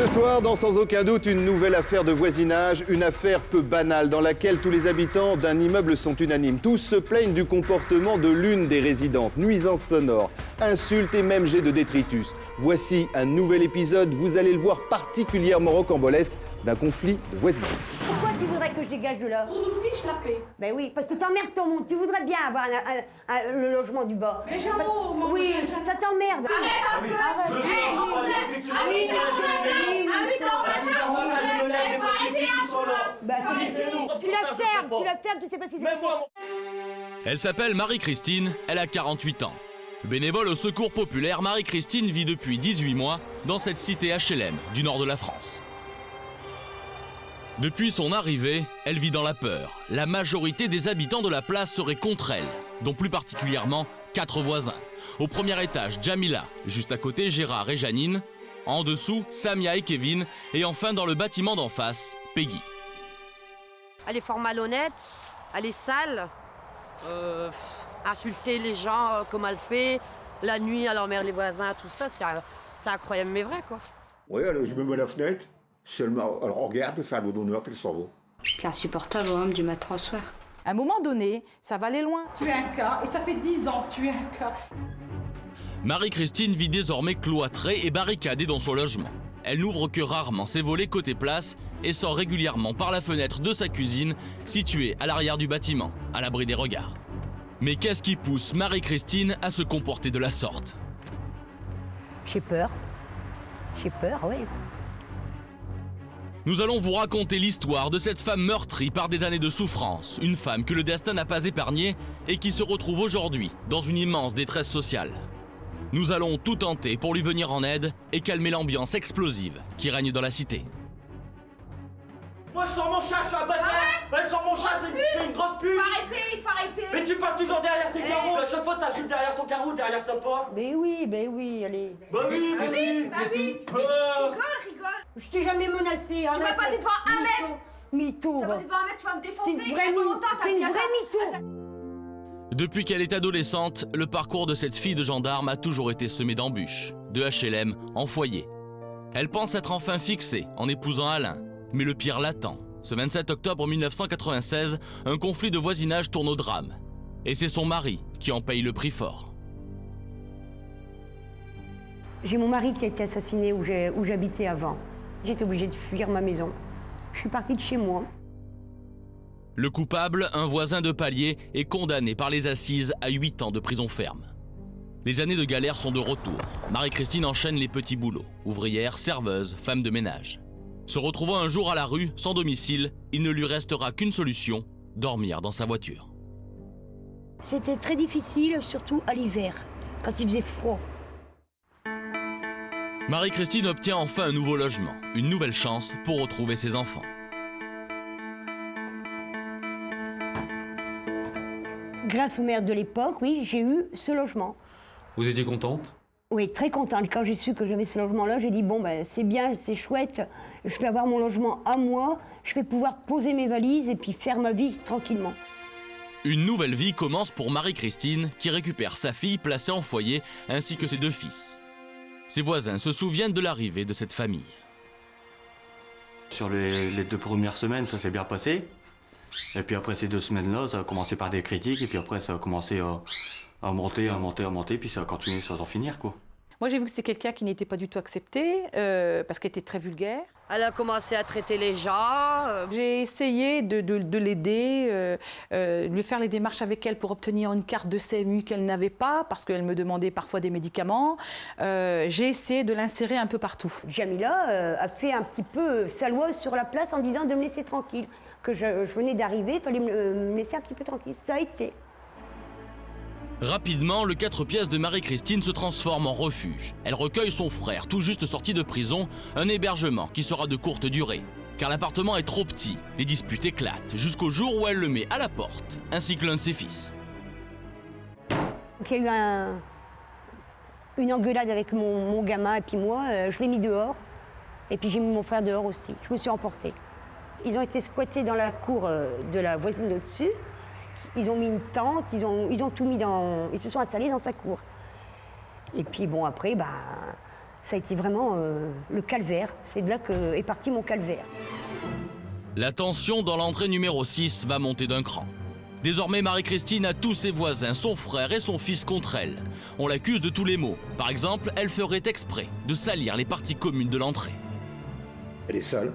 Ce soir, dans Sans aucun doute, une nouvelle affaire de voisinage, une affaire peu banale dans laquelle tous les habitants d'un immeuble sont unanimes. Tous se plaignent du comportement de l'une des résidentes. Nuisances sonores, insultes et même jets de détritus. Voici un nouvel épisode, vous allez le voir, particulièrement rocambolesque, d'un conflit de voisinage. Pourquoi tu voudrais que je dégage de là? On nous fiche la paix. Ben oui, parce que t'emmerdes ton monde. Tu voudrais bien avoir le logement du bas. Mais j'ai un mot, moi. Oui, ça t'emmerde. Arrête un peu. Tu la fermes, tu sais pas si c'est... Elle s'appelle Marie-Christine, elle a 48 ans. Bénévole au Secours populaire, Marie-Christine vit depuis 18 mois dans cette cité HLM du nord de la France. Depuis son arrivée, elle vit dans la peur. La majorité des habitants de la place seraient contre elle, dont plus particulièrement 4 voisins. Au premier étage, Jamila, juste à côté, Gérard et Janine. En dessous, Samia et Kevin. Et enfin, dans le bâtiment d'en face, Peggy. Elle est fort malhonnête, elle est sale. Insulter les gens comme elle fait, la nuit, elle emmerde les voisins, tout ça, c'est incroyable mais vrai, quoi. Oui, alors je me mets à la fenêtre, si elle regarde, elle fait un dodo noir, puis elle s'en va. C'est insupportable, même du matin au soir. À un moment donné, ça va aller loin. Tu es un cas, et ça fait 10 ans que tu es un cas. Marie-Christine vit désormais cloîtrée et barricadée dans son logement. Elle n'ouvre que rarement ses volets côté place et sort régulièrement par la fenêtre de sa cuisine, située à l'arrière du bâtiment, à l'abri des regards. Mais qu'est-ce qui pousse Marie-Christine à se comporter de la sorte? J'ai peur, oui. Nous allons vous raconter l'histoire de cette femme meurtrie par des années de souffrance, une femme que le destin n'a pas épargnée et qui se retrouve aujourd'hui dans une immense détresse sociale. Nous allons tout tenter pour lui venir en aide et calmer l'ambiance explosive qui règne dans la cité. Moi je sors mon chat, je suis un bâtard. Elle sort mon chat, c'est une grosse pute. Il faut arrêter. Mais tu parles toujours derrière tes carreaux. À chaque fois t'assumes derrière ton carreau, derrière ta porte. Ben oui, allez. Bah oui. Rigole. Je t'ai jamais menacé. Tu m'as pas dit devant un mec. Mytho. Tu m'as pas dit devant un mec, tu vas me défoncer. T'es une vraie mytho. Depuis qu'elle est adolescente, le parcours de cette fille de gendarme a toujours été semé d'embûches, de HLM en foyer. Elle pense être enfin fixée en épousant Alain, mais le pire l'attend. Ce 27 octobre 1996, un conflit de voisinage tourne au drame. Et c'est son mari qui en paye le prix fort. J'ai mon mari qui a été assassiné où j'habitais avant. J'étais obligée de fuir ma maison. Je suis partie de chez moi. Le coupable, un voisin de palier, est condamné par les assises à 8 ans de prison ferme. Les années de galère sont de retour. Marie-Christine enchaîne les petits boulots. Ouvrière, serveuse, femme de ménage. Se retrouvant un jour à la rue, sans domicile, il ne lui restera qu'une solution, dormir dans sa voiture. C'était très difficile, surtout à l'hiver, quand il faisait froid. Marie-Christine obtient enfin un nouveau logement, une nouvelle chance pour retrouver ses enfants. Grâce au maire de l'époque, oui, j'ai eu ce logement. Vous étiez contente? Oui, très contente. Quand j'ai su que j'avais ce logement-là, j'ai dit, bon, ben, c'est bien, c'est chouette, je vais avoir mon logement à moi, je vais pouvoir poser mes valises et puis faire ma vie tranquillement. Une nouvelle vie commence pour Marie-Christine, qui récupère sa fille placée en foyer, ainsi que ses 2 fils. Ses voisins se souviennent de l'arrivée de cette famille. Sur les 2 premières semaines, ça s'est bien passé. Et puis après ces 2 semaines-là, ça a commencé par des critiques, et puis après ça a commencé à monter, puis ça a continué sans en finir, quoi. Moi, j'ai vu que c'était quelqu'un qui n'était pas du tout accepté, parce qu'elle était très vulgaire. Elle a commencé à traiter les gens. J'ai essayé de l'aider, lui faire les démarches avec elle pour obtenir une carte de CMU qu'elle n'avait pas, parce qu'elle me demandait parfois des médicaments. J'ai essayé de l'insérer un peu partout. Jamila a fait un petit peu sa loi sur la place en disant de me laisser tranquille. Que je venais d'arriver, il fallait me laisser un petit peu tranquille. Ça a été. Rapidement, le 4 pièces de Marie-Christine se transforme en refuge. Elle recueille son frère, tout juste sorti de prison, un hébergement qui sera de courte durée. Car l'appartement est trop petit, les disputes éclatent, jusqu'au jour où elle le met à la porte, ainsi que l'un de ses fils. Donc, il y a eu une engueulade avec mon gamin et puis moi, je l'ai mis dehors. Et puis j'ai mis mon frère dehors aussi, je me suis emportée. Ils ont été squattés dans la cour de la voisine d'au-dessus. Ils ont mis une tente, ils ont tout mis dans... Ils se sont installés dans sa cour. Et puis bon, après, Ça a été vraiment le calvaire. C'est de là qu'est parti mon calvaire. La tension dans l'entrée numéro 6 va monter d'un cran. Désormais, Marie-Christine a tous ses voisins, son frère et son fils contre elle. On l'accuse de tous les maux. Par exemple, elle ferait exprès de salir les parties communes de l'entrée. Elle est sale.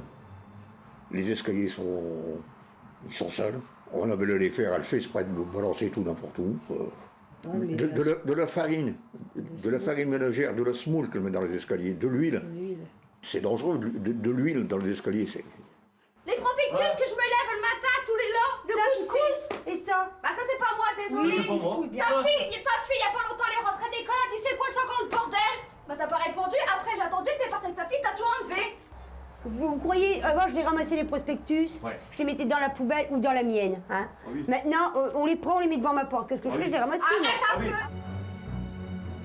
Les escaliers sont sales. On avait le les faire, elle fait exprès de me balancer tout n'importe où. De la farine ménagère, de la semoule qu'elle met dans les escaliers, de l'huile. C'est dangereux, de l'huile dans les escaliers. Les trompictus que je me lève le matin tous les lots de couscous. Et ça? Bah ça c'est pas moi, désolé. c'est pas moi. Ta fille, il y a pas longtemps, elle est rentrée d'école, elle dit c'est quoi ça encore le bordel? Bah t'as pas répondu, après j'ai attendu, t'es partie avec ta fille, t'as tout enlevé. Vous croyez, avant je les ramassais les prospectus, je les mettais dans la poubelle ou dans la mienne. Hein. Maintenant, on les prend, on les met devant ma porte. Qu'est-ce que je fais? Je les ramasse plus. Arrête un peu.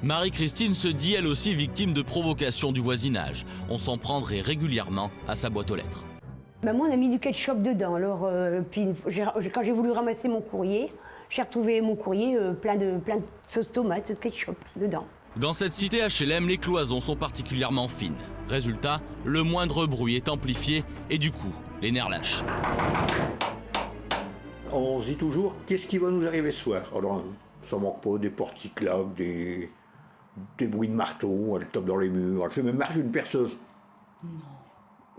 Marie-Christine se dit elle aussi victime de provocation du voisinage. On s'en prendrait régulièrement à sa boîte aux lettres. Bah moi, on a mis du ketchup dedans. Alors, puis quand j'ai voulu ramasser mon courrier, j'ai retrouvé mon courrier plein de sauce tomate, de ketchup dedans. Dans cette cité HLM, les cloisons sont particulièrement fines. Résultat, le moindre bruit est amplifié et du coup, les nerfs lâchent. On se dit toujours, qu'est-ce qui va nous arriver ce soir? Alors, ça manque pas des portes qui claquent, des bruits de marteau, elle tape dans les murs, elle fait même marcher une perceuse. Non.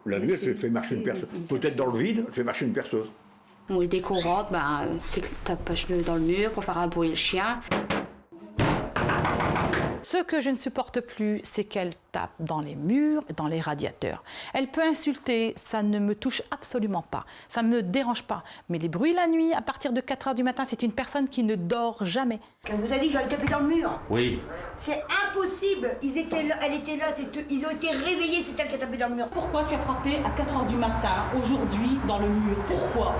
La nuit, elle fait marcher une perceuse. Peut-être dans le vide, elle fait marcher une perceuse. On est décorante, c'est que tu tapes dans le mur pour faire abouiller le chien. Ce que je ne supporte plus, c'est qu'elle tape dans les murs, dans les radiateurs. Elle peut insulter, ça ne me touche absolument pas, ça ne me dérange pas. Mais les bruits la nuit, à partir de 4 h du matin, c'est une personne qui ne dort jamais. Elle vous a dit que j'allais taper dans le mur? Oui. C'est impossible. Ils étaient là, elle était là, ils ont été réveillés, c'est elle qui a tapé dans le mur. Pourquoi tu as frappé à 4 h du matin, aujourd'hui, dans le mur? Pourquoi?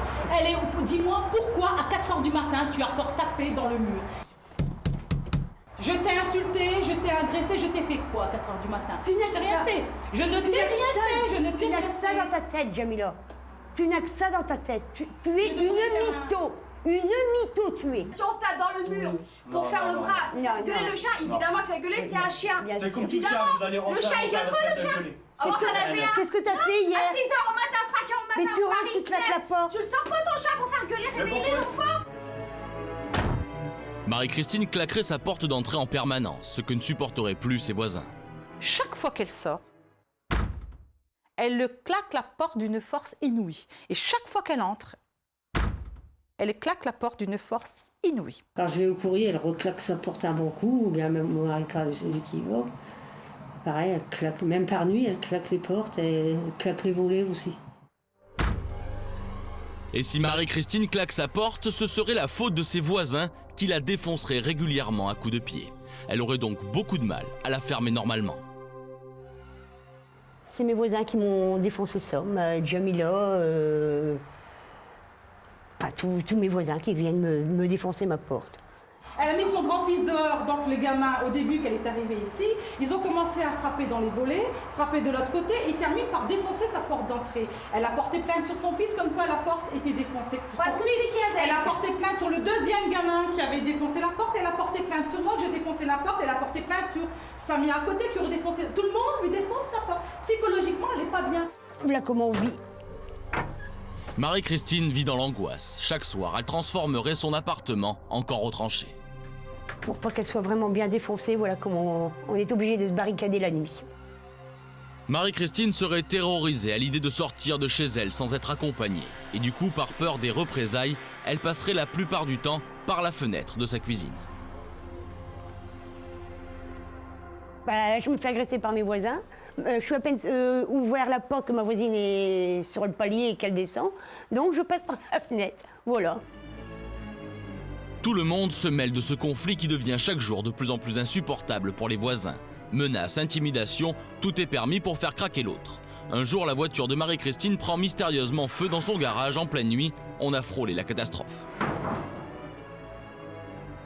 Dis-moi pourquoi à 4 h du matin, tu as encore tapé dans le mur? Je t'ai insulté, je t'ai agressé, je t'ai fait quoi à 4 h du matin? Tu n'as rien fait. Je ne t'ai rien fait, je ne t'ai Tu n'as rien que ça fait. dans ta tête, Jamila. Tu n'as que ça dans ta tête. Tu es une mytho. Une mytho, tu es. Si on tape dans le mur pour faire le bras, gueuler le chat, évidemment tu vas gueuler, c'est un chien. C'est comme tout chien, vous allez rentrer. Le chat, il vient pas, le chien. Qu'est-ce que t'as fait hier? À 6 h au matin, 5 h au matin. Mais tu rentres, tu claques la porte. Tu le sors pas ton chat pour faire gueuler, réveiller les enfants? Marie-Christine claquerait sa porte d'entrée en permanence, ce que ne supporteraient plus ses voisins. Chaque fois qu'elle sort, elle le claque la porte d'une force inouïe. Et chaque fois qu'elle entre, elle claque la porte d'une force inouïe. Quand je vais au courrier, elle reclaque sa porte un bon coup, ou bien même mon mari c'est lui qui va. Pareil, elle claque, même par nuit, elle claque les portes et elle claque les volets aussi. Et si Marie-Christine claque sa porte, ce serait la faute de ses voisins qui la défonceraient régulièrement à coups de pied. Elle aurait donc beaucoup de mal à la fermer normalement. C'est mes voisins qui m'ont défoncé ça, Jamila, tous mes voisins qui viennent me défoncer ma porte. Elle a mis son grand-fils dehors, donc le gamin, au début qu'elle est arrivée ici, ils ont commencé à frapper dans les volets, frapper de l'autre côté et terminent par défoncer sa porte d'entrée. Elle a porté plainte sur son fils comme quoi la porte était défoncée. Elle a porté plainte sur le deuxième gamin qui avait défoncé la porte, elle a porté plainte sur moi que j'ai défoncé la porte, elle a porté plainte sur Samy à côté qui aurait défoncé. Tout le monde lui défonce sa porte. Psychologiquement, elle n'est pas bien. Voilà comment on vit. Marie-Christine vit dans l'angoisse. Chaque soir, elle transformerait son appartement encore retranché. Pour pas qu'elle soit vraiment bien défoncée, voilà comment on est obligé de se barricader la nuit. Marie-Christine serait terrorisée à l'idée de sortir de chez elle sans être accompagnée. Et du coup, par peur des représailles, elle passerait la plupart du temps par la fenêtre de sa cuisine. Je me fais agresser par mes voisins. Je suis à peine ouvert la porte que ma voisine est sur le palier et qu'elle descend. Donc je passe par la fenêtre. Voilà. Tout le monde se mêle de ce conflit qui devient chaque jour de plus en plus insupportable pour les voisins. Menaces, intimidations, tout est permis pour faire craquer l'autre. Un jour, la voiture de Marie-Christine prend mystérieusement feu dans son garage en pleine nuit. On a frôlé la catastrophe.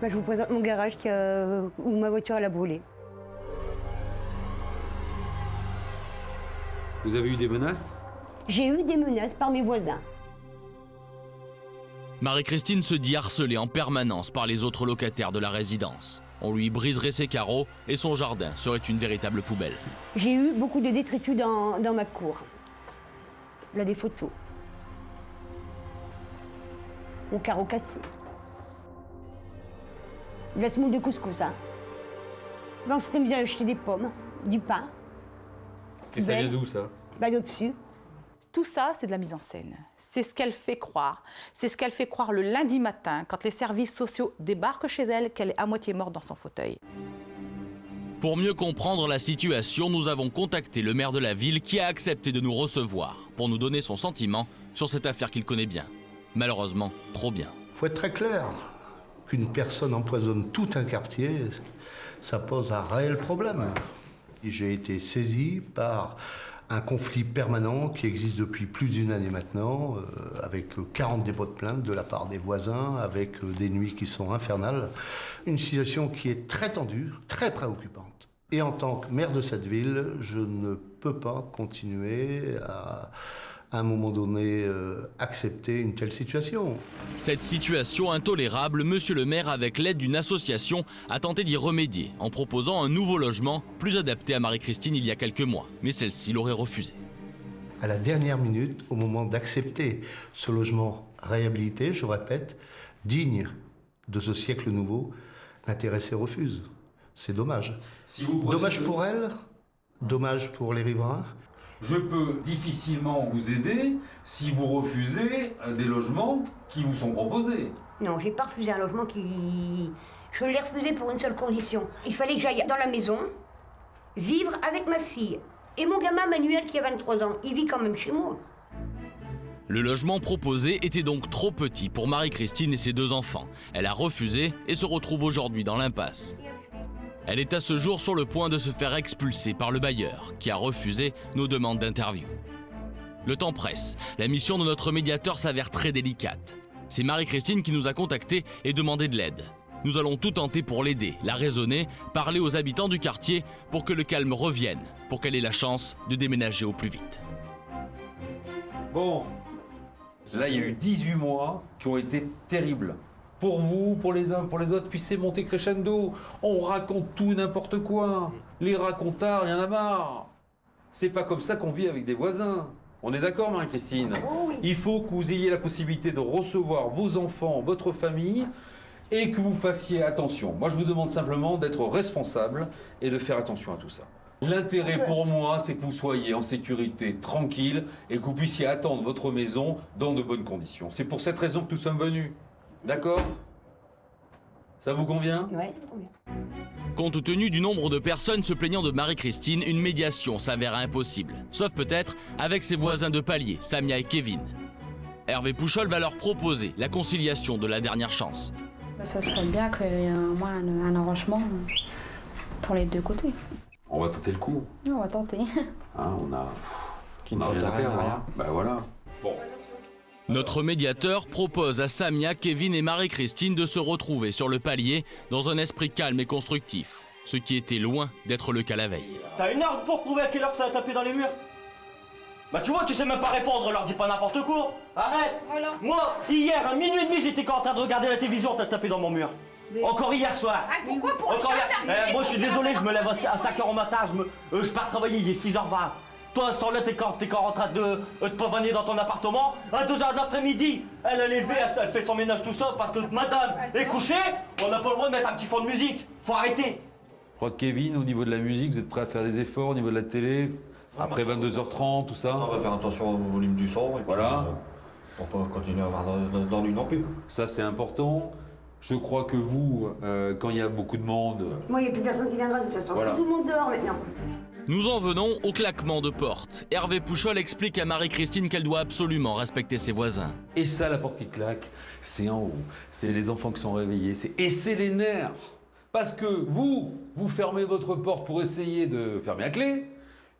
Je vous présente mon garage où ma voiture elle a brûlé. Vous avez eu des menaces? J'ai eu des menaces par mes voisins. Marie-Christine se dit harcelée en permanence par les autres locataires de la résidence. On lui briserait ses carreaux et son jardin serait une véritable poubelle. J'ai eu beaucoup de détritus dans ma cour. Là, des photos. Mon carreau cassé. De la semoule de couscous, hein. Non, c'était bien acheter des pommes, du pain. Et ça vient d'où, ça? Bah, d'au-dessus. Tout ça, c'est de la mise en scène. C'est ce qu'elle fait croire. C'est ce qu'elle fait croire le lundi matin, quand les services sociaux débarquent chez elle, qu'elle est à moitié morte dans son fauteuil. Pour mieux comprendre la situation, nous avons contacté le maire de la ville qui a accepté de nous recevoir pour nous donner son sentiment sur cette affaire qu'il connaît bien. Malheureusement, trop bien. Il faut être très clair. Qu'une personne empoisonne tout un quartier, ça pose un réel problème. J'ai été saisi par un conflit permanent qui existe depuis plus d'une année maintenant, avec 40 dépôts de plainte de la part des voisins, avec des nuits qui sont infernales. Une situation qui est très tendue, très préoccupante. Et en tant que maire de cette ville, je ne peux pas continuer à un moment donné, accepter une telle situation. Cette situation intolérable, monsieur le maire, avec l'aide d'une association, a tenté d'y remédier en proposant un nouveau logement plus adapté à Marie-Christine il y a quelques mois. Mais celle-ci l'aurait refusé. À la dernière minute, au moment d'accepter ce logement réhabilité, je répète, digne de ce siècle nouveau, l'intéressé refuse. C'est dommage. Si vous dommage pour elle, dommage pour les riverains. Je peux difficilement vous aider si vous refusez des logements qui vous sont proposés. Non, j'ai pas refusé un logement qui... Je l'ai refusé pour une seule condition. Il fallait que j'aille dans la maison, vivre avec ma fille. Et mon gamin Manuel qui a 23 ans, il vit quand même chez moi. Le logement proposé était donc trop petit pour Marie-Christine et ses 2 enfants. Elle a refusé et se retrouve aujourd'hui dans l'impasse. Elle est à ce jour sur le point de se faire expulser par le bailleur, qui a refusé nos demandes d'interview. Le temps presse, la mission de notre médiateur s'avère très délicate. C'est Marie-Christine qui nous a contactés et demandé de l'aide. Nous allons tout tenter pour l'aider, la raisonner, parler aux habitants du quartier pour que le calme revienne, pour qu'elle ait la chance de déménager au plus vite. Bon, là il y a eu 18 mois qui ont été terribles. Pour vous, pour les uns, pour les autres, puis c'est monté crescendo. On raconte tout et n'importe quoi. Les racontards, il y en a marre. C'est pas comme ça qu'on vit avec des voisins. On est d'accord, Marie-Christine? Oh oui. Il faut que vous ayez la possibilité de recevoir vos enfants, votre famille, et que vous fassiez attention. Moi, je vous demande simplement d'être responsable et de faire attention à tout ça. L'intérêt pour moi, c'est que vous soyez en sécurité, tranquille, et que vous puissiez attendre votre maison dans de bonnes conditions. C'est pour cette raison que nous sommes venus. D'accord? Ça vous convient? Ouais, ça me convient. Compte tenu du nombre de personnes se plaignant de Marie-Christine, une médiation s'avère impossible. Sauf peut-être avec ses voisins de palier, Samia et Kevin. Hervé Pouchol va leur proposer la conciliation de la dernière chance. Ça serait bien qu'il y ait au moins un arrangement pour les 2 côtés. On va tenter le coup. On va tenter. Hein, on a rien à perdre. Hein. Ben voilà. Bon. Notre médiateur propose à Samia, Kevin et Marie-Christine de se retrouver sur le palier dans un esprit calme et constructif, ce qui était loin d'être le cas la veille. T'as une heure pour prouver à quelle heure ça a tapé dans les murs? Bah tu vois, tu sais même pas répondre, leur dis pas n'importe quoi. Arrête. Voilà. Moi, hier à minuit et demi, j'étais en train de regarder la télévision, t'as tapé dans mon mur. Encore hier soir. Ah, pourquoi? Pour Encore hier. Moi je suis désolé, je me lève à 5h au matin, je pars travailler, il est 6h20. Toi, à ce temps-là, t'es encore en train de te pavaner dans ton appartement. À 2h de l'après-midi, elle est levée, elle fait son ménage tout ça parce que madame est couchée. On n'a pas le droit de mettre un petit fond de musique. Faut arrêter. Je crois que Kevin, au niveau de la musique, vous êtes prêt à faire des efforts au niveau de la télé? Après 22h30, tout ça? On va faire attention au volume du son. Et voilà. Pour pas continuer à avoir d'ennui non plus. Ça, c'est important. Je crois que vous, quand il y a beaucoup de monde... Moi, il n'y a plus personne qui viendra de toute façon. Voilà. Tout le monde dehors maintenant. Nous en venons au claquement de porte. Hervé Pouchol explique à Marie-Christine qu'elle doit absolument respecter ses voisins. Et ça, la porte qui claque, c'est en haut. C'est les enfants qui sont réveillés. Et c'est les nerfs. Parce que vous fermez votre porte pour essayer de fermer à clé.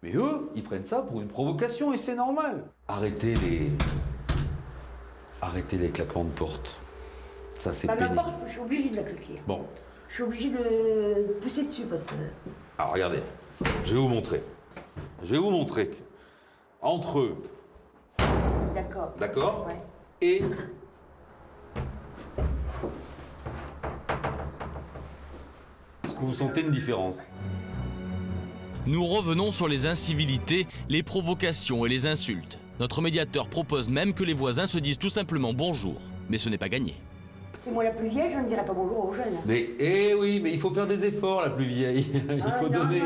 Mais eux, ils prennent ça pour une provocation et c'est normal. Arrêtez les claquements de porte. Ça, c'est pénible. N'importe, je suis obligée de la cliquer. Bon. Je suis obligée de pousser dessus parce que... Alors, regardez. Je vais vous montrer. Je vais vous montrer que entre eux... D'accord. D'accord? Ouais. Et... que vous sentez une différence? Nous revenons sur les incivilités, les provocations et les insultes. Notre médiateur propose même que les voisins se disent tout simplement bonjour, mais ce n'est pas gagné. C'est moi la plus vieille, je ne dirais pas bonjour aux jeunes. Mais, oui, mais il faut faire des efforts, la plus vieille. Il faut donner...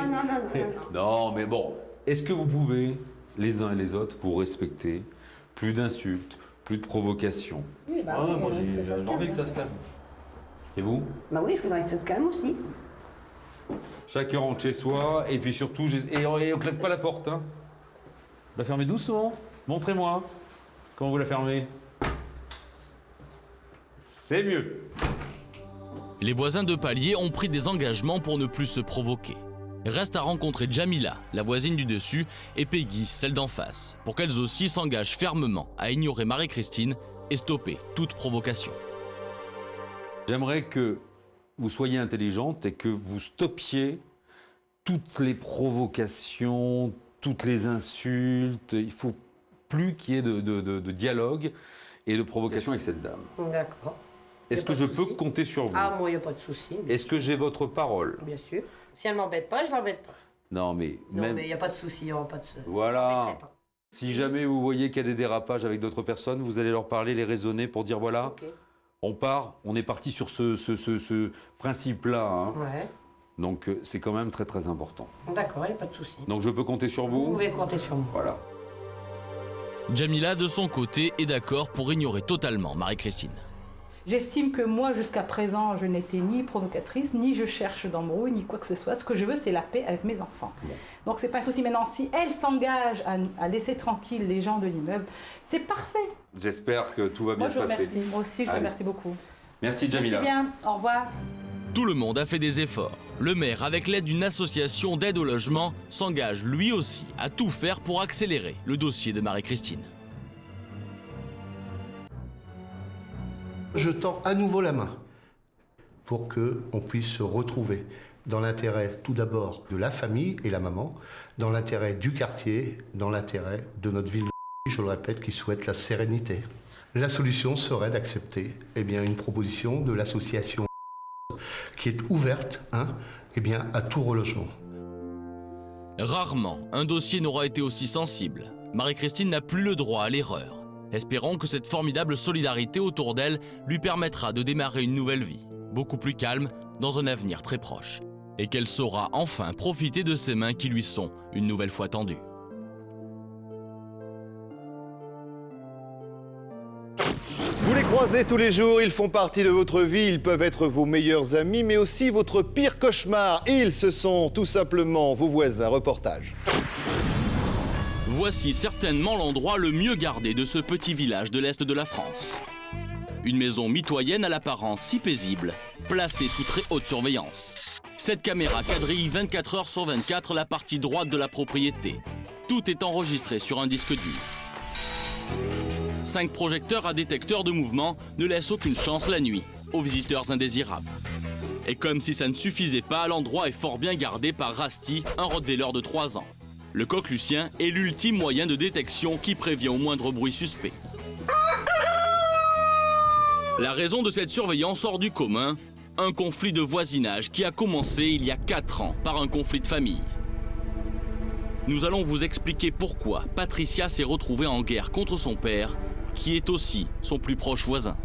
Non, mais bon, est-ce que vous pouvez, les uns et les autres, vous respecter? Plus d'insultes, plus de provocations. Oui, bah, moi j'ai envie que ça se calme. Et vous? Bah oui, je voudrais que ça se calme aussi. Chacun rentre chez soi, et puis surtout, et on claque pas la porte. Hein. La fermez doucement. Montrez-moi. Comment vous la fermez? C'est mieux. Les voisins de palier ont pris des engagements pour ne plus se provoquer. Reste à rencontrer Jamila, la voisine du dessus, et Peggy, celle d'en face, pour qu'elles aussi s'engagent fermement à ignorer Marie-Christine et stopper toute provocation. J'aimerais que vous soyez intelligente et que vous stoppiez toutes les provocations, toutes les insultes. Il ne faut plus qu'il y ait de dialogue et de provocation avec cette dame. D'accord. Est-ce que je peux compter sur vous? Ah, moi, il n'y a pas de souci. Est-ce que j'ai votre parole? Bien sûr. Si elle ne m'embête pas, je ne l'embête pas. Non, mais... Non, même... mais il n'y a pas de souci, il n'y aura pas de... Voilà. Si jamais vous voyez qu'il y a des dérapages avec d'autres personnes, vous allez leur parler, les raisonner pour dire voilà, okay. on est parti sur ce principe-là. Hein. Ouais. Donc c'est quand même très très important. D'accord, il n'y a pas de souci. Donc je peux compter sur vous? Vous pouvez compter sur moi. Voilà. Jamila, de son côté, est d'accord pour ignorer totalement Marie-Christine. J'estime que moi, jusqu'à présent, je n'étais ni provocatrice, ni je cherche d'embrouille, ni quoi que ce soit. Ce que je veux, c'est la paix avec mes enfants. Bon. Donc, c'est pas un souci. Maintenant, si elle s'engage à laisser tranquille les gens de l'immeuble, c'est parfait. J'espère que tout va bien se passer. Moi aussi, je vous remercie beaucoup. Merci, Jamila. Merci bien. Au revoir. Tout le monde a fait des efforts. Le maire, avec l'aide d'une association d'aide au logement, s'engage lui aussi à tout faire pour accélérer le dossier de Marie-Christine. Je tends à nouveau la main pour qu'on puisse se retrouver dans l'intérêt tout d'abord de la famille et la maman, dans l'intérêt du quartier, dans l'intérêt de notre ville, je le répète, qui souhaite la sérénité. La solution serait d'accepter une proposition de l'association qui est ouverte à tout relogement. Rarement, un dossier n'aura été aussi sensible. Marie-Christine n'a plus le droit à l'erreur. Espérons que cette formidable solidarité autour d'elle lui permettra de démarrer une nouvelle vie, beaucoup plus calme, dans un avenir très proche, et qu'elle saura enfin profiter de ses mains qui lui sont une nouvelle fois tendues. Vous les croisez tous les jours, ils font partie de votre vie, ils peuvent être vos meilleurs amis, mais aussi votre pire cauchemar. Ils, ce sont tout simplement vos voisins. Reportage. Voici certainement l'endroit le mieux gardé de ce petit village de l'Est de la France. Une maison mitoyenne à l'apparence si paisible, placée sous très haute surveillance. Cette caméra quadrille 24 heures sur 24 la partie droite de la propriété. Tout est enregistré sur un disque dur. 5 projecteurs à détecteur de mouvement ne laissent aucune chance la nuit aux visiteurs indésirables. Et comme si ça ne suffisait pas, l'endroit est fort bien gardé par Rusty, un rottweiler de 3 ans. Le coq lucien est l'ultime moyen de détection qui prévient au moindre bruit suspect. La raison de cette surveillance hors du commun, un conflit de voisinage qui a commencé il y a 4 ans par un conflit de famille. Nous allons vous expliquer pourquoi Patricia s'est retrouvée en guerre contre son père, qui est aussi son plus proche voisin.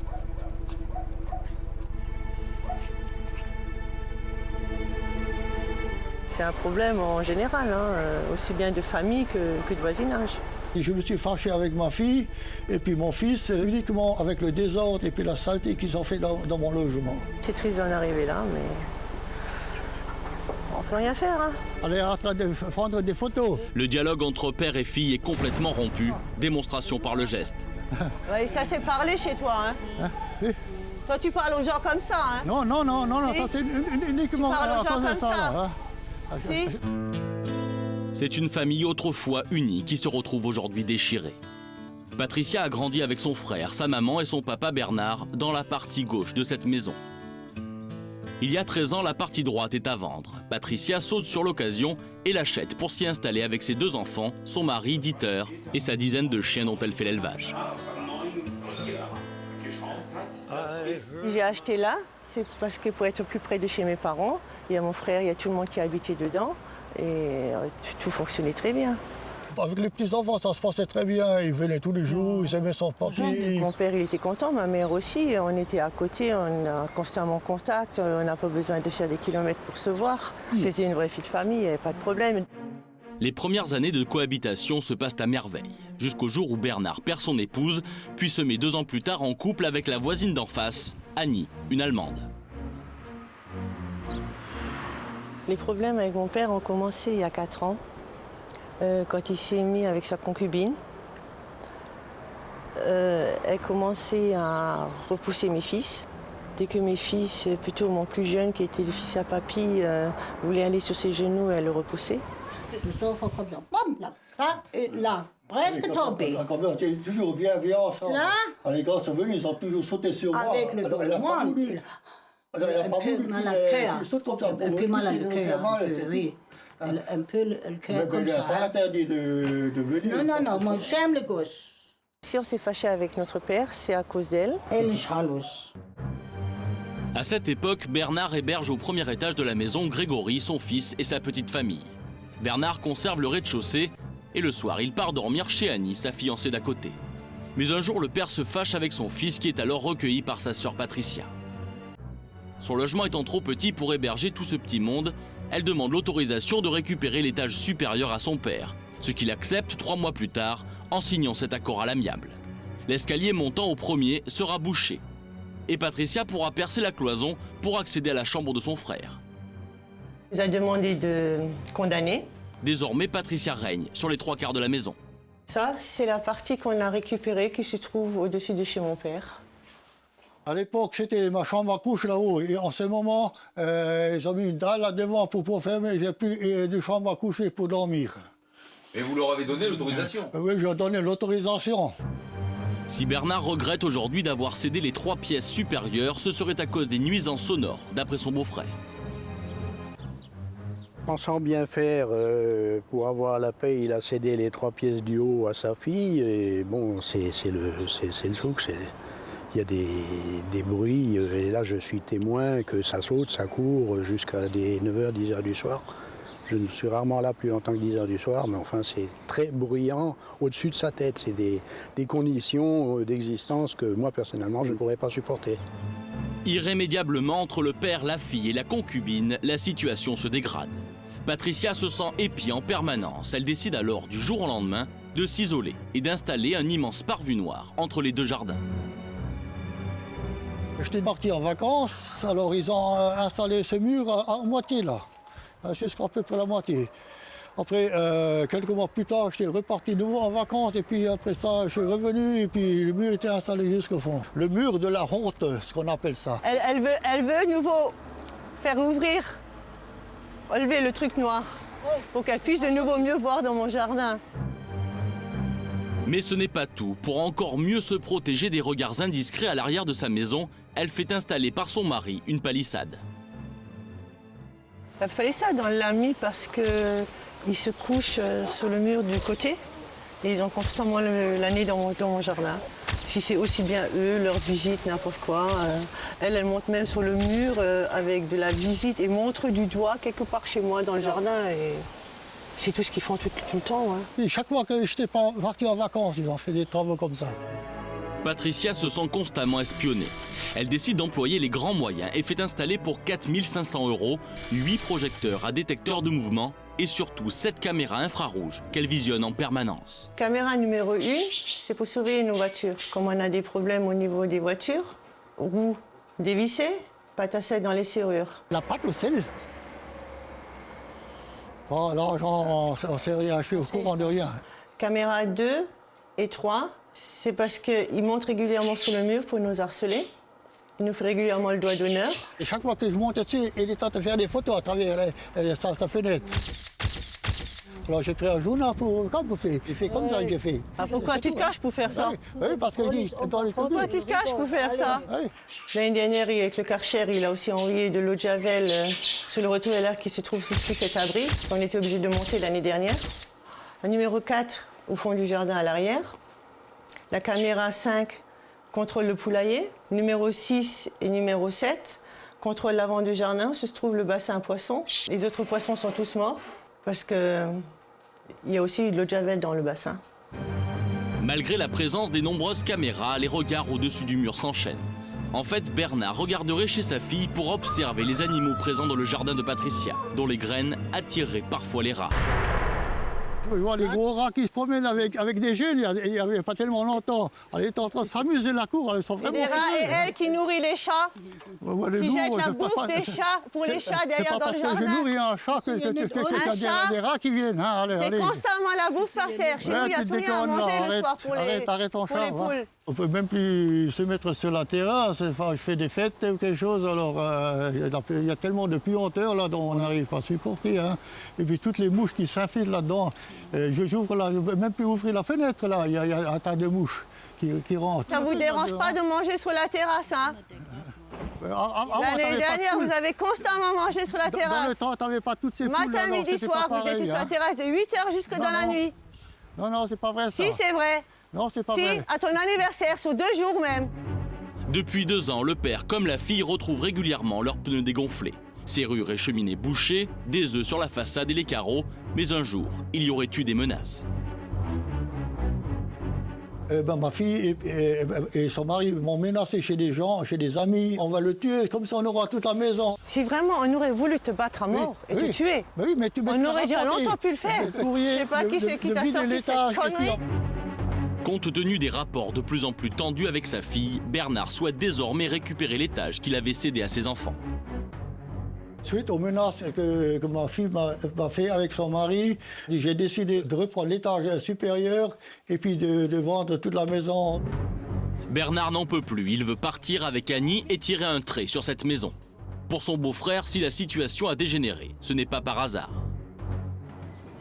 C'est un problème en général, aussi bien de famille que de voisinage. Je me suis fâché avec ma fille et puis mon fils uniquement avec le désordre et puis la saleté qu'ils ont fait dans mon logement. C'est triste d'en arriver là, mais on peut rien faire. On est en train de prendre des photos. Le dialogue entre père et fille est complètement rompu, démonstration par le geste. Ouais, ça c'est parler chez toi. Oui. Toi tu parles aux gens comme ça. Non, si. Ça c'est uniquement tu parles aux gens comme ça. Si. C'est une famille autrefois unie qui se retrouve aujourd'hui déchirée. Patricia a grandi avec son frère, sa maman et son papa Bernard dans la partie gauche de cette maison. Il y a 13 ans, la partie droite est à vendre. Patricia saute sur l'occasion et l'achète pour s'y installer avec ses 2 enfants, son mari Dieter et sa dizaine de chiens dont elle fait l'élevage. J'ai acheté là, c'est parce que pour être plus près de chez mes parents. Il y a mon frère, il y a tout le monde qui habitait dedans. Et tout fonctionnait très bien. Avec les petits-enfants, ça se passait très bien. Ils venaient tous les jours, ils aimaient son papier. Mon père, il était content, ma mère aussi. On était à côté, on a constamment contact. On n'a pas besoin de faire des kilomètres pour se voir. C'était une vraie vie de famille, il n'y avait pas de problème. Les premières années de cohabitation se passent à merveille, jusqu'au jour où Bernard perd son épouse, puis se met 2 ans plus tard en couple avec la voisine d'en face, Annie, une Allemande. Les problèmes avec mon père ont commencé il y a 4 ans, quand il s'est mis avec sa concubine. Elle commençait à repousser mes fils. Dès que mes fils, plutôt mon plus jeune, qui était le fils à papy, voulait aller sur ses genoux, elle le repoussait. Le sofa comme ça, bam, là, et là, presque tombé. On était toujours bien ensemble. Là. Quand les gars sont venus, ils ont toujours sauté sur moi. Avec le Alors, elle n'a pas voulu. Alors, elle n'a pas voulu qu'il saute comme ça. Un peu mal à le cœur, oui. Un peu le cœur comme ça. Mais il n'a pas interdit de venir. Non, moi j'aime les gosses. Si on s'est fâché avec notre père, c'est à cause d'elle. Elle est jalouse. À cette époque, Bernard héberge au premier étage de la maison Grégory, son fils et sa petite famille. Bernard conserve le rez-de-chaussée et le soir, il part dormir chez Annie, sa fiancée d'à côté. Mais un jour, le père se fâche avec son fils qui est alors recueilli par sa sœur Patricia. Son logement étant trop petit pour héberger tout ce petit monde, elle demande l'autorisation de récupérer l'étage supérieur à son père, ce qu'il accepte 3 mois plus tard en signant cet accord à l'amiable. L'escalier montant au premier sera bouché et Patricia pourra percer la cloison pour accéder à la chambre de son frère. Il nous a demandé de condamner. Désormais, Patricia règne sur les 3/4 de la maison. Ça, c'est la partie qu'on a récupérée qui se trouve au-dessus de chez mon père. À l'époque, c'était ma chambre à couche là-haut. Et en ce moment, ils ont mis une dalle là devant pour fermer. J'ai plus de chambre à coucher pour dormir. Et vous leur avez donné l'autorisation? Oui, j'ai donné l'autorisation. Si Bernard regrette aujourd'hui d'avoir cédé les 3 pièces supérieures, ce serait à cause des nuisances sonores, d'après son beau-frère. Pensant bien faire pour avoir la paix, il a cédé les 3 pièces du haut à sa fille. Et bon, c'est le souk. Il y a des bruits. Et là, je suis témoin que ça saute, ça court jusqu'à des 9h, 10h du soir. Je ne suis rarement là plus longtemps que 10h du soir, mais enfin, c'est très bruyant au-dessus de sa tête. C'est des conditions d'existence que moi, personnellement, je ne pourrais pas supporter. Irrémédiablement, entre le père, la fille et la concubine, la situation se dégrade. Patricia se sent épiée en permanence. Elle décide alors, du jour au lendemain, de s'isoler et d'installer un immense parvis noir entre les 2 jardins. J'étais parti en vacances, alors ils ont installé ce mur à moitié là, jusqu'à peu près la moitié. Après, quelques mois plus tard, j'étais reparti de nouveau en vacances et puis après ça, je suis revenu et puis le mur était installé jusqu'au fond. Le mur de la honte, ce qu'on appelle ça. Elle veut nouveau faire ouvrir, enlever le truc noir, pour qu'elle puisse de nouveau mieux voir dans mon jardin. Mais ce n'est pas tout. Pour encore mieux se protéger des regards indiscrets à l'arrière de sa maison, elle fait installer par son mari une palissade. La palissade, on l'a mis parce qu'ils se couchent sur le mur du côté et ils ont constamment la nez dans mon jardin. Si c'est aussi bien eux, leur visite, n'importe quoi. Elle monte même sur le mur avec de la visite et montre du doigt quelque part chez moi dans le jardin. Et c'est tout ce qu'ils font tout le temps. Hein. Et chaque fois que j'étais parti en vacances, ils ont fait des travaux comme ça. Patricia se sent constamment espionnée. Elle décide d'employer les grands moyens et fait installer pour 4 500 € 8 projecteurs à détecteur de mouvement et surtout 7 caméras infrarouges qu'elle visionne en permanence. Caméra numéro 1, c'est pour surveiller nos voitures. Comme on a des problèmes au niveau des voitures, roues dévissées, pâte à sel dans les serrures. La pâte au sel. Oh, là, on ne sait rien, je suis au courant de rien. Caméra 2 et 3, c'est parce qu'il monte régulièrement sur le mur pour nous harceler. Il nous fait régulièrement le doigt d'honneur. Et chaque fois que je monte dessus, il est en train de faire des photos à travers sa fenêtre. Alors j'ai pris un journal pour faire. J'ai fait comme ça que j'ai fait. Ah, pourquoi tu te caches pour faire ça? Oui, parce que dit dans les photos. Pourquoi tu te caches pour faire ça? L'année dernière, avec le Karcher, il a aussi envoyé de l'eau de javel sur le roturier qui se trouve sous cet abri. On était obligé de monter l'année dernière. Le numéro 4, au fond du jardin à l'arrière. La caméra 5 contrôle le poulailler. Numéro 6 et numéro 7 contrôle l'avant du jardin, se trouve le bassin à poissons. Les autres poissons sont tous morts parce qu'il y a aussi de l'eau de javel dans le bassin. Malgré la présence des nombreuses caméras, les regards au-dessus du mur s'enchaînent. En fait, Bernard regarderait chez sa fille pour observer les animaux présents dans le jardin de Patricia, dont les graines attireraient parfois les rats. Je vois les gros rats qui se promènent avec des jeunes, il n'y avait pas tellement longtemps. Elle est en train de s'amuser la cour, elles sont vraiment... Les rats et elle qui nourrit les chats, qui jettent la bouffe des chats pour les chats derrière dans le jardin. C'est pas parce que je nourris un chat qu'il y a des rats qui viennent. Hein, c'est constamment la bouffe par terre. Chez nous, il n'y a plus rien à manger le soir pour les poules. On peut même plus se mettre sur la terrasse. Enfin, je fais des fêtes ou quelque chose, alors il y a tellement de puanteurs là dont on n'arrive pas à supporter. Hein. Et puis toutes les mouches qui s'infiltrent là-dedans. J'ouvre là, je peux même plus ouvrir la fenêtre là. Il y a un tas de mouches qui rentrent. Ça vous dérange pas de manger sur la terrasse, hein? L'année dernière, vous avez constamment mangé sur la terrasse. Dans le temps, t'avais pas toutes ces poules. Matin, midi, soir, vous étiez sur la terrasse de 8h jusque dans la nuit. Non, c'est pas vrai ça. Si, c'est vrai. Non, c'est pas vrai. Si, à ton anniversaire, sur 2 jours même. Depuis 2 ans, le père comme la fille retrouvent régulièrement leurs pneus dégonflés. Serrures et cheminées bouchées, des œufs sur la façade et les carreaux. Mais un jour, il y aurait eu des menaces. Ma fille et son mari m'ont menacé chez des gens, chez des amis. On va le tuer, comme ça on aura toute la maison. Si vraiment on aurait voulu te battre à mort et te tuer, on aurait déjà longtemps pu le faire. Je sais pas qui c'est qui t'a sorti cette connerie. Compte tenu des rapports de plus en plus tendus avec sa fille, Bernard souhaite désormais récupérer l'étage qu'il avait cédé à ses enfants. Suite aux menaces que ma fille m'a fait avec son mari, j'ai décidé de reprendre l'étage supérieur et puis de vendre toute la maison. Bernard n'en peut plus, il veut partir avec Annie et tirer un trait sur cette maison. Pour son beau-frère, si la situation a dégénéré, ce n'est pas par hasard.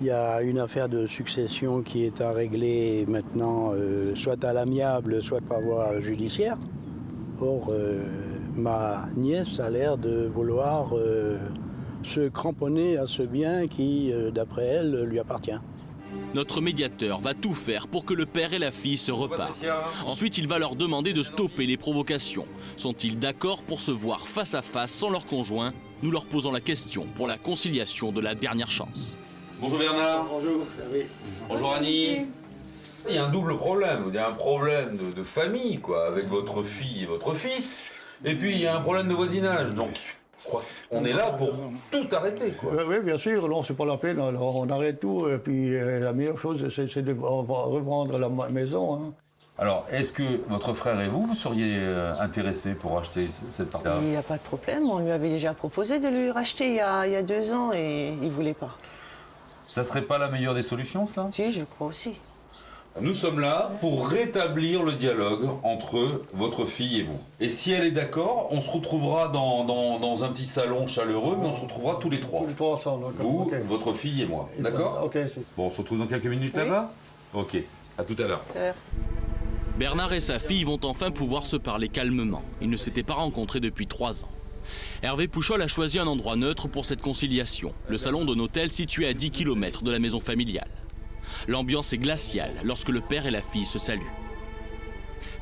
Il y a une affaire de succession qui est à régler maintenant, soit à l'amiable, soit par voie judiciaire. Or, ma nièce a l'air de vouloir se cramponner à ce bien qui, d'après elle, lui appartient. Notre médiateur va tout faire pour que le père et la fille se reparlent. Ensuite, il va leur demander de stopper les provocations. Sont-ils d'accord pour se voir face à face sans leur conjoint? Nous leur posons la question pour la conciliation de la dernière chance. Bonjour Bernard. Bonjour. Bonjour Annie. Il y a un double problème. Il y a un problème de famille, quoi, avec votre fille et votre fils. Et puis il y a un problème de voisinage. Donc je crois qu'on est là pour tout arrêter, quoi. Oui, bien sûr. Non, c'est pas la peine. Alors, on arrête tout. Et puis la meilleure chose, c'est de revendre la maison. Hein. Alors, est-ce que votre frère et vous seriez intéressés pour acheter cette partie-là? Il n'y a pas de problème. On lui avait déjà proposé de lui racheter il y a 2 ans et il ne voulait pas. Ça serait pas la meilleure des solutions, ça? Si, je crois aussi. Nous sommes là pour rétablir le dialogue entre votre fille et vous. Et si elle est d'accord, on se retrouvera dans un petit salon chaleureux, mais on se retrouvera tous les 3. Tous les 3 ensemble, d'accord. Vous, okay. Votre fille et moi, d'accord? Ok. Bon, on se retrouve dans quelques minutes là-bas? Ok, à tout à l'heure. Bernard et sa fille vont enfin pouvoir se parler calmement. Ils ne s'étaient pas rencontrés depuis 3 ans. Hervé Pouchol a choisi un endroit neutre pour cette conciliation, le salon d'un hôtel situé à 10 km de la maison familiale. L'ambiance est glaciale lorsque le père et la fille se saluent.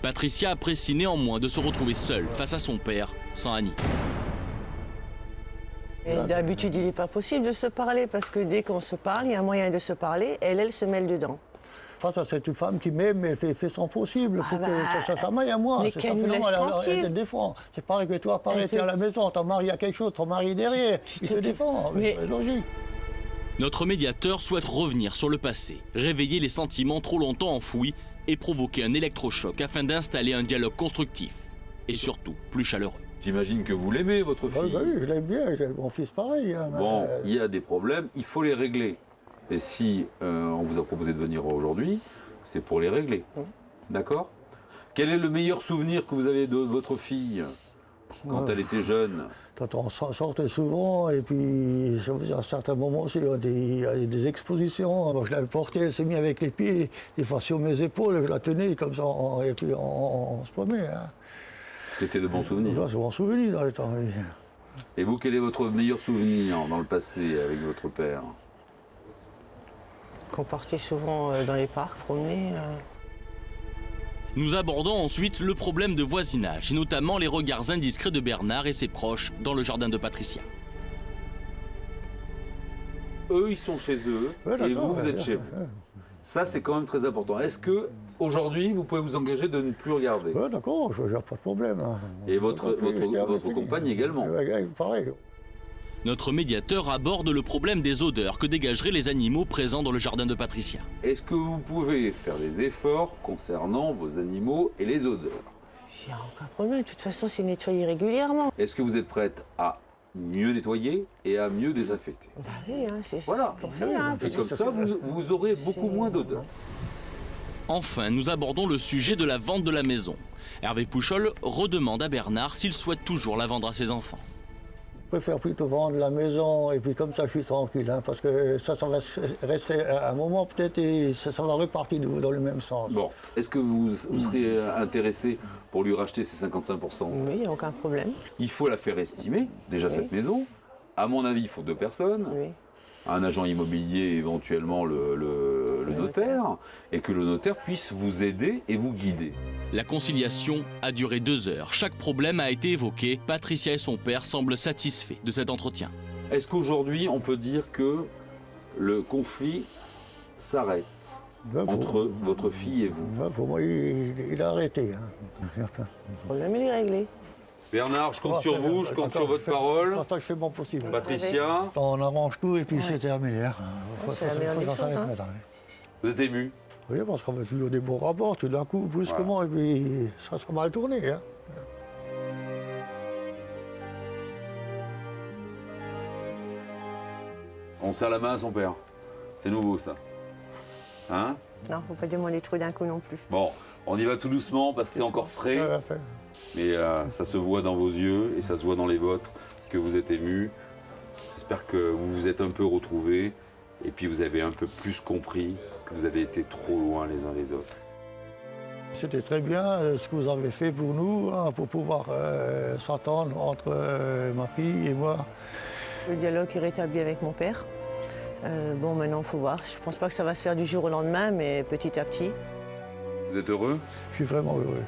Patricia apprécie néanmoins de se retrouver seule face à son père, sans Annie. D'habitude, il n'est pas possible de se parler parce que dès qu'on se parle, il y a un moyen de se parler, elle se mêle dedans. Face à cette femme qui m'aime, elle fait son possible pour que ça m'aille à moi. Mais qu'elle nous laisse tranquille. Elle te défend. C'est pareil que toi, pareil, tu es à la maison, ton mari a quelque chose, ton mari est derrière, il te défend, c'est logique. Notre médiateur souhaite revenir sur le passé, réveiller les sentiments trop longtemps enfouis et provoquer un électrochoc afin d'installer un dialogue constructif et surtout plus chaleureux. J'imagine que vous l'aimez, votre fille. Oui, je l'aime bien, mon fils pareil. Hein, bon, il y a des problèmes, il faut les régler. Et si on vous a proposé de venir aujourd'hui, c'est pour les régler. D'accord? Quel est le meilleur souvenir que vous avez de votre fille quand elle était jeune? Quand on sortait souvent, et puis à certains moments aussi, il y a des expositions. Moi, je l'avais portée, elle s'est mise avec les pieds, des fois sur mes épaules, je la tenais comme ça, et puis on se promenait. Hein. C'était de bons souvenirs? C'est de bons souvenirs dans le temps, oui. Et vous, quel est votre meilleur souvenir dans le passé avec votre père? Qu'on partait souvent dans les parcs, promener. Nous abordons ensuite le problème de voisinage, et notamment les regards indiscrets de Bernard et ses proches dans le jardin de Patricia. Eux, ils sont chez eux, et vous, vous êtes chez vous. Ça, c'est quand même très important. Est-ce que aujourd'hui, vous pouvez vous engager de ne plus regarder? Oui, d'accord, il n'y a pas de problème. Hein. Et votre compagne également? Pareil. Notre médiateur aborde le problème des odeurs que dégageraient les animaux présents dans le jardin de Patricia. Est-ce que vous pouvez faire des efforts concernant vos animaux et les odeurs? Il n'y a aucun problème, de toute façon, c'est nettoyé régulièrement. Est-ce que vous êtes prête à mieux nettoyer et à mieux désinfecter? Bah oui, hein, c'est voilà. ce qu'on fait. Hein, et comme ça, vous aurez beaucoup moins d'odeurs. Enfin, nous abordons le sujet de la vente de la maison. Hervé Pouchol redemande à Bernard s'il souhaite toujours la vendre à ses enfants. Je préfère plutôt vendre la maison et puis comme ça je suis tranquille, hein, parce que ça va rester un moment peut-être et ça va repartir dans le même sens. Bon, est-ce que vous serez intéressé pour lui racheter ses 55%? Oui, il n'y a aucun problème. Il faut la faire estimer, déjà cette maison. À mon avis, il faut 2 personnes. Oui. Un agent immobilier, éventuellement le notaire, et que le notaire puisse vous aider et vous guider. La conciliation a duré 2 heures. Chaque problème a été évoqué. Patricia et son père semblent satisfaits de cet entretien. Est-ce qu'aujourd'hui, on peut dire que le conflit s'arrête entre votre fille et vous? Pour moi, il a arrêté. Hein. Le problème, il est réglé. Bernard, je compte sur vous, je compte sur votre parole. Je fais mon possible. Patricia. On arrange tout et puis c'est terminé. Hein. Vous êtes ému? Oui, parce qu'on veut toujours des bons rapports, tout d'un coup, brusquement, et puis ça sera mal tourné. Hein. On serre la main à son père. C'est nouveau, ça. Hein? Non, faut pas demander trop d'un coup non plus. Bon, on y va tout doucement parce que c'est encore frais. Mais ça se voit dans vos yeux et ça se voit dans les vôtres que vous êtes émus. J'espère que vous vous êtes un peu retrouvés et puis vous avez un peu plus compris que vous avez été trop loin les uns les autres. C'était très bien ce que vous avez fait pour nous, hein, pour pouvoir s'entendre entre ma fille et moi. Le dialogue est rétabli avec mon père. Bon, maintenant, il faut voir. Je ne pense pas que ça va se faire du jour au lendemain, mais petit à petit. Vous êtes heureux? Je suis vraiment heureux.